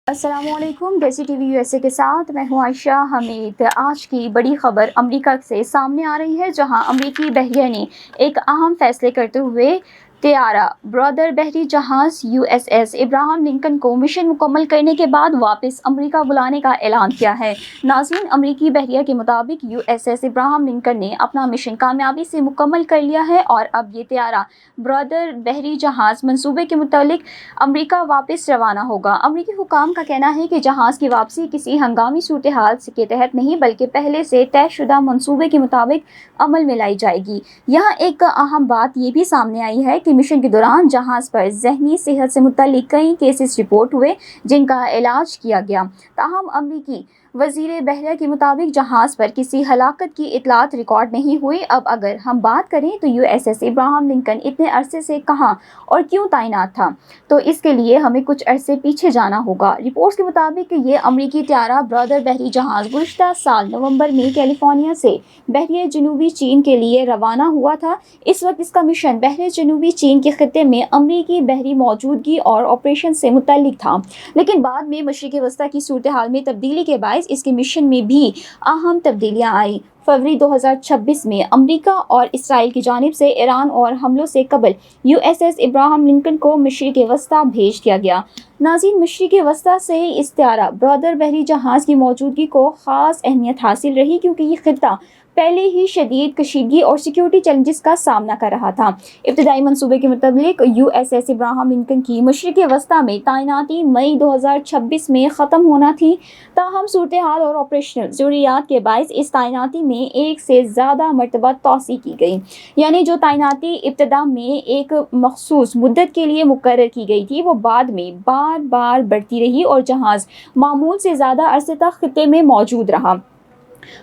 السلام علیکم، DC T V U S A کے ساتھ میں ہوں عائشہ حمید۔ آج کی بڑی خبر امریکہ سے سامنے آ رہی ہے، جہاں امریکی بحریہ نے ایک اہم فیصلے کرتے ہوئے طیارہ بردر بحری جہاز USS ابراہم لنکن کو مشن مکمل کرنے کے بعد واپس امریکہ بلانے کا اعلان کیا ہے۔ ناظرین، امریکی بحریہ کے مطابق USS ابراہم لنکن نے اپنا مشن کامیابی سے مکمل کر لیا ہے اور اب یہ طیارہ بردر بحری جہاز منصوبے کے متعلق امریکہ واپس روانہ ہوگا۔ امریکی حکام کا کہنا ہے کہ جہاز کی واپسی کسی ہنگامی صورتحال کے تحت نہیں، بلکہ پہلے سے طے شدہ منصوبے کے مطابق عمل میں لائی جائے گی۔ یہاں ایک اہم بات یہ بھی سامنے آئی ہے کہ مشن کے دوران جہاز پر ذہنی صحت سے متعلق کئی کیسز رپورٹ ہوئے جن کا علاج کیا گیا۔ تاہم امریکی وزیر بحریہ کے مطابق جہاز پر کسی ہلاکت کی اطلاعات ریکارڈ نہیں ہوئی۔ اب اگر ہم بات کریں تو USS ابراہم لنکن اتنے عرصے سے کہاں اور کیوں تعینات تھا، تو اس کے لیے ہمیں کچھ عرصے پیچھے جانا ہوگا۔ رپورٹس کے مطابق یہ امریکی طیارہ بردر بحری جہاز گزشتہ سال نومبر میں کیلیفورنیا سے بحیرہ جنوبی چین کے لیے روانہ ہوا تھا۔ اس وقت اس کا مشن بحیرہ جنوبی چین کے خطے میں امریکی بحری موجودگی اور آپریشن سے متعلق تھا، لیکن بعد میں مشرق وسطیٰ کی صورتحال میں تبدیلی کے باعث اس کے مشن میں بھی اہم تبدیلیاں آئیں۔ فروری 2026 میں امریکہ اور اسرائیل کی جانب سے ایران اور حملوں سے قبل USS ابراہم لنکن کو مشرق وسطیٰ بھیج دیا گیا۔ ناظرین، مشرق وسطیٰ سے اس طیارہ بردر بحری جہاز کی موجودگی کو خاص اہمیت حاصل رہی، کیونکہ یہ خطہ پہلے ہی شدید کشیدگی اور سیکیورٹی چیلنجز کا سامنا کر رہا تھا۔ ابتدائی منصوبے کے مطابق USS ابراہم لنکن کی مشرق وسطیٰ میں تعیناتی مئی 2026 میں ختم ہونا تھی۔ تاہم صورتحال اور آپریشنل ضروریات کے باعث اس تعیناتی میں ایک سے زیادہ مرتبہ توسیع کی گئی، یعنی جو تعیناتی ابتدا میں ایک مخصوص مدت کے لیے مقرر کی گئی تھی، وہ بعد میں بار بار بڑھتی رہی اور جہاز معمول سے زیادہ عرصے تک خطے میں موجود رہا۔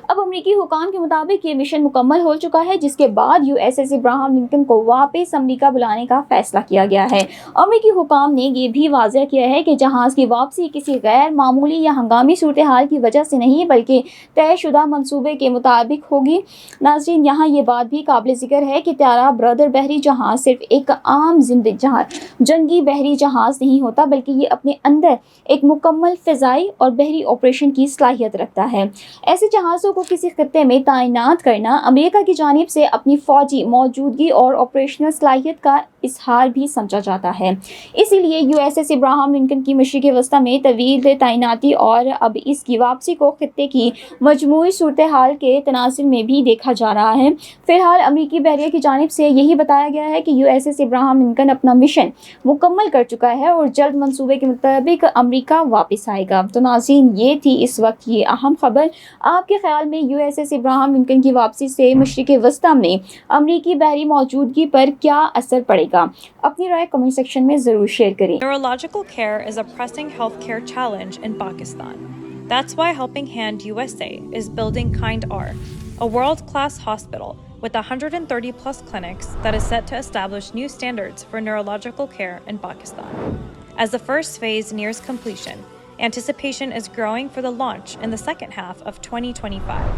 اب امریکی حکام کے مطابق یہ مشن مکمل ہو چکا ہے، جس کے بعد USS ابراہم لنکن کو واپس امریکہ بلانے کا فیصلہ کیا گیا ہے۔ امریکی حکام نے یہ بھی واضح کیا ہے کہ جہاز کی واپسی کسی غیر معمولی یا ہنگامی صورتحال کی وجہ سے نہیں، بلکہ طے شدہ منصوبے کے مطابق ہوگی۔ ناظرین، یہاں یہ بات بھی قابل ذکر ہے کہ طیارہ بردر بحری جہاز صرف ایک عام جنگی بحری جہاز نہیں ہوتا، بلکہ یہ اپنے اندر ایک مکمل فضائی اور بحری آپریشن کی صلاحیت رکھتا ہے۔ ایسے جہازوں کو کسی خطے میں تعینات کرنا امریکہ کی جانب سے اپنی فوجی موجودگی اور آپریشنل صلاحیت کا اظہار بھی سمجھا جاتا ہے۔ اسی لیے USS ابراہم لنکن کی مشرق وسطیٰ میں طویل تعیناتی اور اب اس کی واپسی کو خطے کی مجموعی صورتحال کے تناظر میں بھی دیکھا جا رہا ہے۔ فی الحال امریکی بحریہ کی جانب سے یہی بتایا گیا ہے کہ USS ابراہم لنکن اپنا مشن مکمل کر چکا ہے اور جلد منصوبے کے مطابق امریکہ واپس آئے گا۔ تو ناظرین، یہ تھی اس وقت یہ اہم خبر۔ آپ کے خیال میں USS ابراہم لنکن کی واپسی سے مشرق وسطیٰ میں امریکی بحری موجودگی پر کیا اثر پڑے گا؟ اپنی رائے کمنٹ سیکشن میں ضرور شیئر کریں۔ Neurological care is a pressing healthcare challenge in Pakistan. That's why Helping Hand USA is building Kind R, a world-class hospital with 130 plus clinics that is set to establish new standards for neurological care in Pakistan. As the first phase nears completion, anticipation is growing for the launch in the second half of 2025.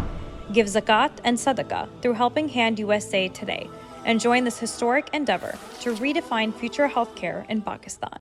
Give zakat and sadaqah through Helping Hand USA today and join this historic endeavor to redefine future healthcare in Pakistan.